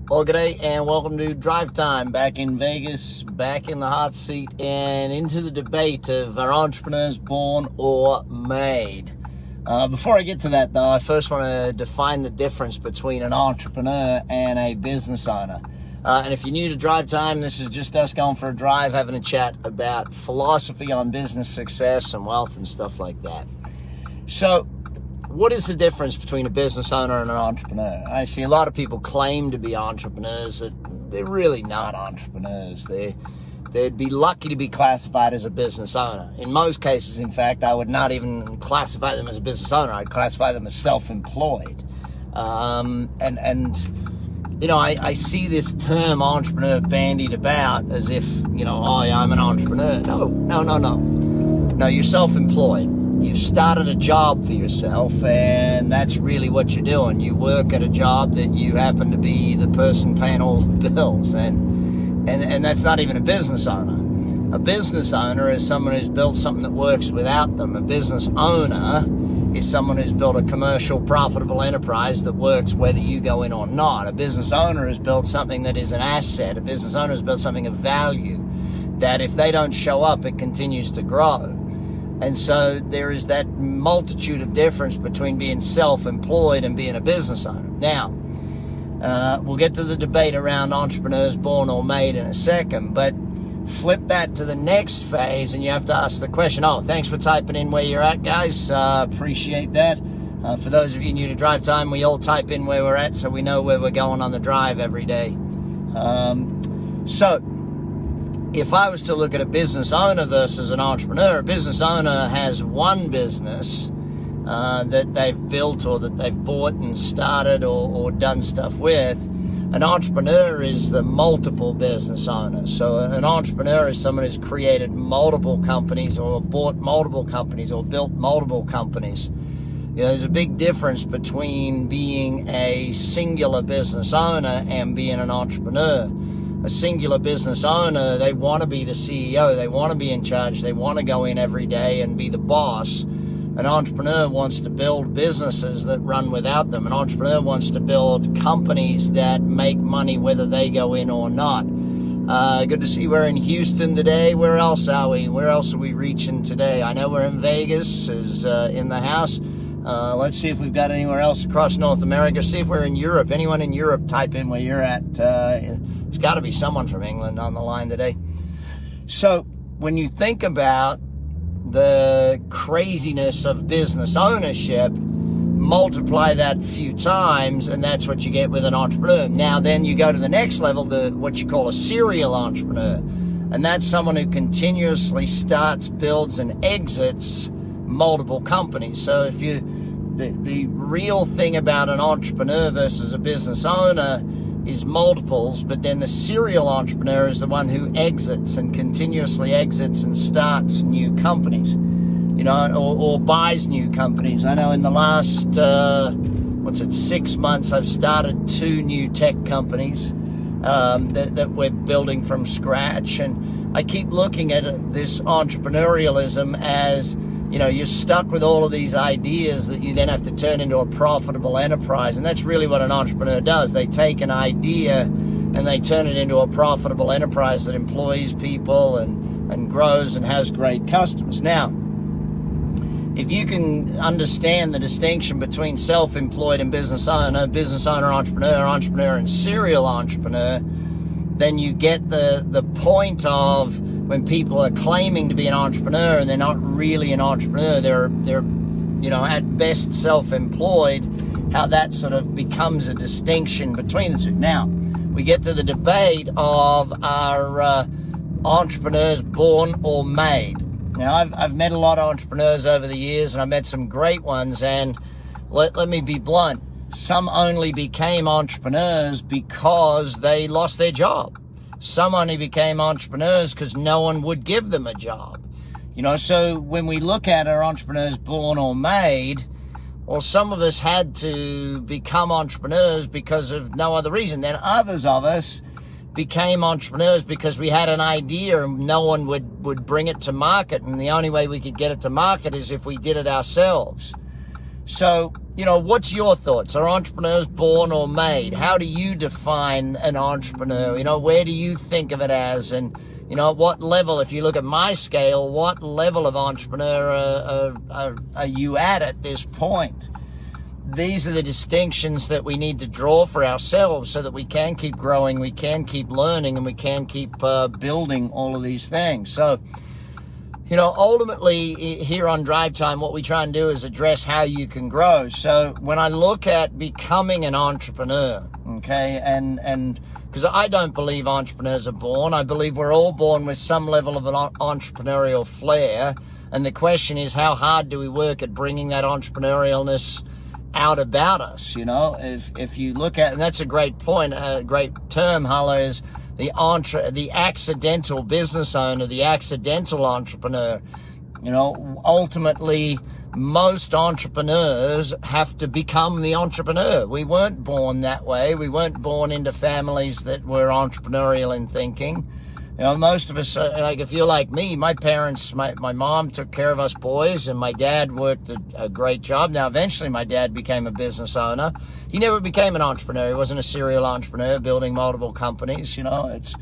Well, good day and welcome to Drive Time, back in Vegas, back in the hot seat and into the debate of are entrepreneurs born or made. Before I get to that though, I first want to define the difference between an entrepreneur and a business owner. And if you're new to Drive Time, this is just us going for a drive, having a chat about philosophy on business success and wealth and stuff like that. So, what is the difference between a business owner and an entrepreneur? I see a lot of people claim to be entrepreneurs that they're really not entrepreneurs. They'd be lucky to be classified as a business owner. In most cases, in fact, I would not even classify them as a business owner. I'd classify them as self-employed. I see this term entrepreneur bandied about as if, I'm an entrepreneur. No, you're self-employed. You've started a job for yourself, and that's really what you're doing. You work at a job that you happen to be the person paying all the bills, and that's not even a business owner. A business owner is someone who's built something that works without them. A business owner is someone who's built a commercial, profitable enterprise that works whether you go in or not. A business owner has built something that is an asset. A business owner has built something of value that if they don't show up, it continues to grow. And so there is that multitude of difference between being self-employed and being a business owner. Now, we'll get to the debate around entrepreneurs born or made in a second, but flip that to the next phase and you have to ask the question, thanks for typing in where you're at, guys. Appreciate that. For those of you new to Drive Time, we all type in where we're at so we know where we're going on the drive every day. If I was to look at a business owner versus an entrepreneur, a business owner has one business that they've built or that they've bought and started or done stuff with. An entrepreneur is the multiple business owner. So an entrepreneur is someone who's created multiple companies or bought multiple companies or built multiple companies. There's a big difference between being a singular business owner and being an entrepreneur. A singular business owner, they want to be the CEO, they want to be in charge, they want to go in every day and be the boss. An entrepreneur wants to build businesses that run without them. An entrepreneur wants to build companies that make money whether they go in or not. Good to see we're in Houston today. Where else are we? Where else are we reaching today? I know we're in Vegas, is in the house. Let's see if we've got anywhere else across North America. See if we're in Europe. Anyone in Europe, type in where you're at. There's got to be someone from England on the line today. So when you think about the craziness of business ownership, multiply that a few times, and that's what you get with an entrepreneur. Now, then you go to the next level, what you call a serial entrepreneur. And that's someone who continuously starts, builds, and exits multiple companies. So the real thing about an entrepreneur versus a business owner is multiples, but then the serial entrepreneur is the one who exits and continuously exits and starts new companies, or buys new companies. I know in the last, 6 months, I've started 2 new tech companies that we're building from scratch. And I keep looking at this entrepreneurialism as, you're stuck with all of these ideas that you then have to turn into a profitable enterprise. And that's really what an entrepreneur does. They take an idea and they turn it into a profitable enterprise that employs people and grows and has great customers. Now, if you can understand the distinction between self-employed and business owner, entrepreneur and serial entrepreneur, then you get the point of when people are claiming to be an entrepreneur and they're not really an entrepreneur, they're at best self-employed, how that sort of becomes a distinction between the two. Now, we get to the debate of are entrepreneurs born or made. Now, I've met a lot of entrepreneurs over the years, and I've met some great ones, and let me be blunt. Some only became entrepreneurs because they lost their job. Some only became entrepreneurs because no one would give them a job. So when we look at our entrepreneurs born or made, well, some of us had to become entrepreneurs because of no other reason. Then others of us became entrepreneurs because we had an idea and no one would bring it to market. And the only way we could get it to market is if we did it ourselves. So, what's your thoughts? Are entrepreneurs born or made? How do you define an entrepreneur? Where do you think of it as? And, what level, if you look at my scale, what level of entrepreneur are you at this point? These are the distinctions that we need to draw for ourselves so that we can keep growing, we can keep learning, and we can keep building all of these things. So, ultimately here on Drive Time, what we try and do is address how you can grow. So when I look at becoming an entrepreneur, okay, and because I don't believe entrepreneurs are born, I believe we're all born with some level of an entrepreneurial flair. And the question is, how hard do we work at bringing that entrepreneurialness out about us? If you look at, and that's a great point, a great term, Harlow, is the accidental business owner, the accidental entrepreneur. Ultimately, most entrepreneurs have to become the entrepreneur. We weren't born that way. We weren't born into families that were entrepreneurial in thinking. Most of us, like if you're like me, my parents, my mom took care of us boys, and my dad worked a great job. Now, eventually my dad became a business owner. He never became an entrepreneur. He wasn't a serial entrepreneur building multiple companies, and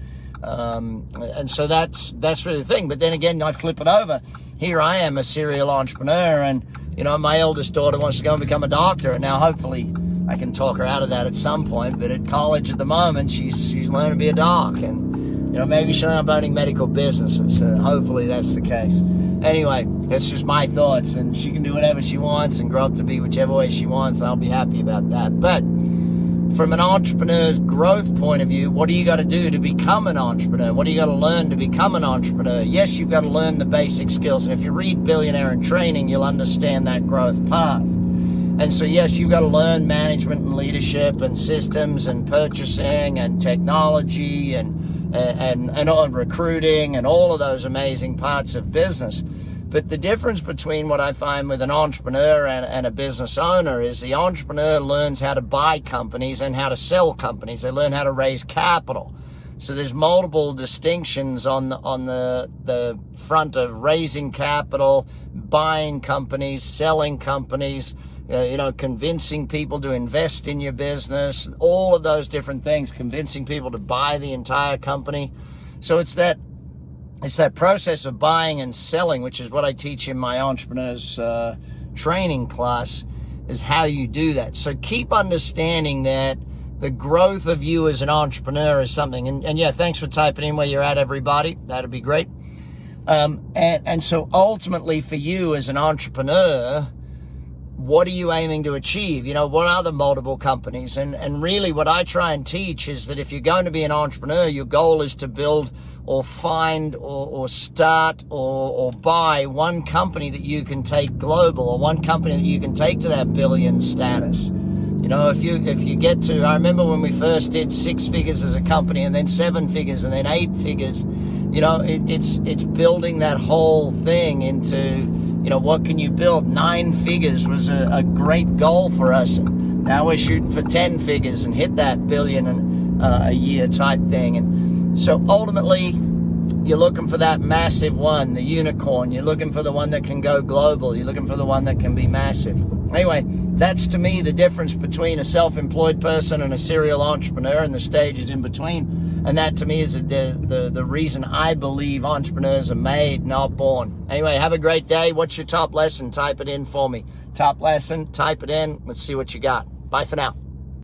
so that's really the thing. But then again, I flip it over. Here I am, a serial entrepreneur, and, my eldest daughter wants to go and become a doctor. And now hopefully I can talk her out of that at some point. But at college at the moment, she's learning to be a doc, and maybe she'll end up owning medical businesses. Hopefully that's the case. Anyway, that's just my thoughts, and she can do whatever she wants and grow up to be whichever way she wants, and I'll be happy about that. But from an entrepreneur's growth point of view, what do you got to do to become an entrepreneur? What do you got to learn to become an entrepreneur? Yes, you've got to learn the basic skills, and if you read Billionaire in Training, you'll understand that growth path. And so, yes, you've got to learn management and leadership and systems and purchasing and technology and recruiting and all of those amazing parts of business. But the difference between what I find with an entrepreneur and a business owner is the entrepreneur learns how to buy companies and how to sell companies. They learn how to raise capital. So there's multiple distinctions on the front of raising capital, buying companies, selling companies, convincing people to invest in your business, all of those different things, convincing people to buy the entire company. So it's that process of buying and selling, which is what I teach in my entrepreneurs training class, is how you do that. So keep understanding that the growth of you as an entrepreneur is something, and yeah, thanks for typing in where you're at, everybody. That'd be great. And so ultimately for you as an entrepreneur, what are you aiming to achieve? What are the multiple companies? And really what I try and teach is that if you're going to be an entrepreneur, your goal is to build or find or start or buy one company that you can take global, or one company that you can take to that billion status. If you get to, I remember when we first did 6 figures as a company, and then 7 figures, and then 8 figures. It's building that whole thing into, what can you build? 9 figures was a great goal for us. And now we're shooting for 10 figures and hit that billion a year type thing. And so ultimately, you're looking for that massive one, the unicorn. You're looking for the one that can go global. You're looking for the one that can be massive. Anyway, that's to me the difference between a self-employed person and a serial entrepreneur, and the stages in between. And that to me is the reason I believe entrepreneurs are made, not born. Anyway, have a great day. What's your top lesson? Type it in for me. Top lesson, type it in. Let's see what you got. Bye for now.